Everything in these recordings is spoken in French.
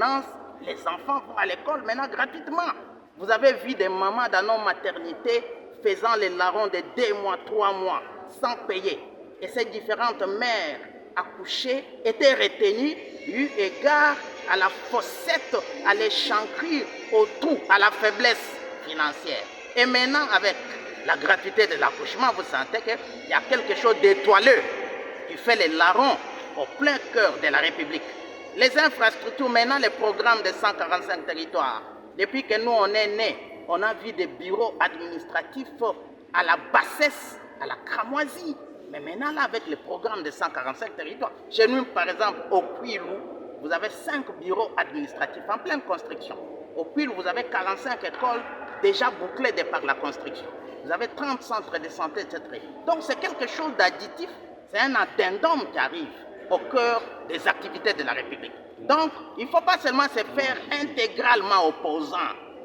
ordonnances, les enfants vont à l'école maintenant gratuitement. Vous avez vu des mamans dans nos maternités faisant les larrons de 2 mois, 3 mois, sans payer. Et ces différentes mères accouchées étaient retenues eu égard à la fossette, à l'échancrure, au trou, à la faiblesse financière. Et maintenant, avec la gratuité de l'accouchement, vous sentez qu'il y a quelque chose d'étoileux qui fait les larrons au plein cœur de la République. Les infrastructures, maintenant, les programmes de 145 territoires. Depuis que nous, on est nés, on a vu des bureaux administratifs à la bassesse, à la cramoisie. Mais maintenant, là, avec le programme de 145 territoires, chez nous, par exemple, au Kouilou, vous avez 5 bureaux administratifs en pleine construction. Au Kouilou, vous avez 45 écoles déjà bouclées de par la construction. Vous avez 30 centres de santé, etc. Donc, c'est quelque chose d'additif. C'est un addendum qui arrive au cœur des activités de la République. Donc, il ne faut pas seulement se faire intégralement opposant.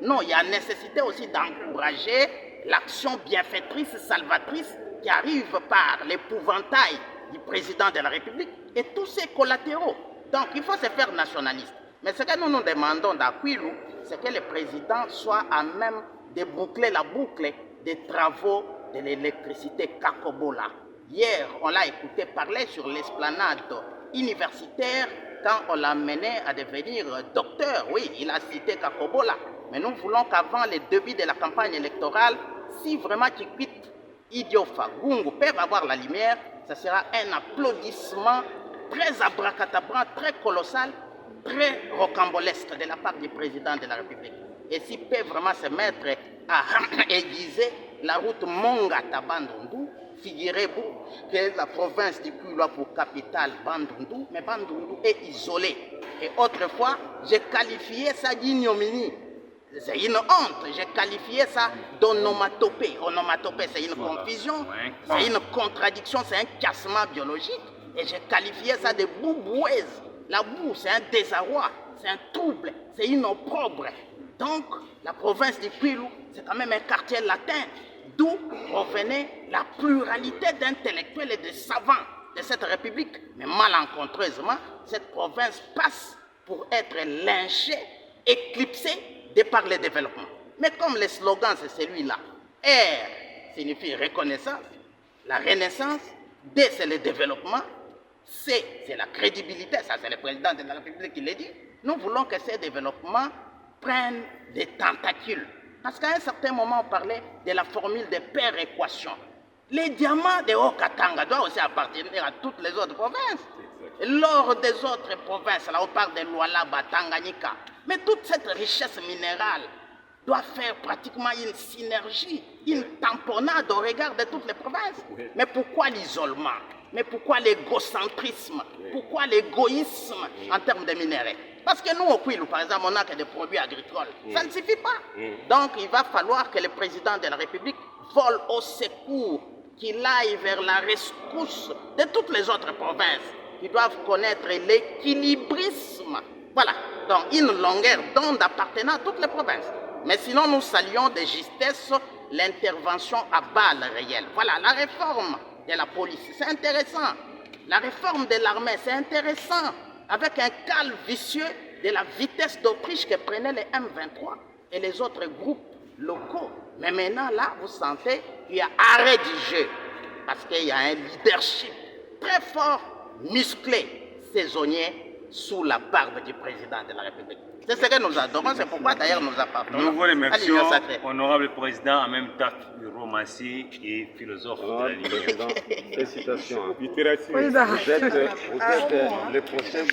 Non, il y a nécessité aussi d'encourager l'action bienfaitrice, salvatrice, qui arrive par l'épouvantail du président de la République et tous ses collatéraux. Donc, il faut se faire nationaliste. Mais ce que nous nous demandons d'Aquilou, c'est que le président soit à même de boucler la boucle des travaux de l'électricité Kakobola. Hier, on l'a écouté parler sur l'esplanade universitaire quand on l'a mené à devenir docteur. Oui, il a cité Kakobola. Mais nous voulons qu'avant le début de la campagne électorale, si vraiment tu quittes Idiofa, Gungu peuvent avoir la lumière, ce sera un applaudissement très abracadabra, très colossal, très rocambolesque de la part du président de la République. Et s'il peut vraiment se mettre à aiguiser la route Mongata-Bandundu, figurez-vous que la province du Kouilou a pour capitale Bandundu, mais Bandundu est isolée. Et autrefois, j'ai qualifié ça d'ignominie. C'est une honte, j'ai qualifié ça d'onomatopée. Onomatopée, c'est une confusion, c'est une contradiction, c'est un cassement biologique. Et j'ai qualifié ça de boubouaise. La boue, c'est un désarroi, c'est un trouble, c'est une opprobre. Donc, la province du Kouilou, c'est quand même un quartier latin, d'où provenait la pluralité d'intellectuels et de savants de cette république. Mais malencontreusement, cette province passe pour être lynchée, éclipsée de par le développement. Mais comme le slogan c'est celui-là, R signifie reconnaissance, la renaissance, D c'est le développement, C c'est la crédibilité, ça c'est le président de la République qui l'a dit. Nous voulons que ces développements prennent des tentacules. Parce qu'à un certain moment on parlait de la formule de péréquation. Les diamants de Haut-Katanga doivent aussi appartenir à toutes les autres provinces. L'or des autres provinces, là on parle de Lualaba, Tanganyika. Mais toute cette richesse minérale doit faire pratiquement une synergie, une tamponnade au regard de toutes les provinces. Mais pourquoi l'isolement? Mais pourquoi l'égocentrisme? Pourquoi l'égoïsme en termes de minerais? Parce que nous, au Kouilou, par exemple, on n'a que des produits agricoles. Ça ne suffit pas. Donc, il va falloir que le président de la République vole au secours, qu'il aille vers la rescousse de toutes les autres provinces qui doivent connaître l'équilibrisme. Voilà, donc une longueur d'onde appartenant à toutes les provinces. Mais sinon, nous saluons de justesse l'intervention à balles réelles. Voilà, la réforme de la police, c'est intéressant. La réforme de l'armée, c'est intéressant. Avec un calme vicieux de la vitesse d'Autriche que prenaient les M23 et les autres groupes locaux. Mais maintenant, là, vous sentez qu'il y a arrêt du jeu. Parce qu'il y a un leadership très fort, musclé, saisonnier, sous la barbe du président de la République. C'est ce que nous adorons, c'est pourquoi d'ailleurs nous appartenons. Nous vous remercions, honorable président, en même temps romancier et philosophe de la lumière. Félicitations. Vous êtes le prochain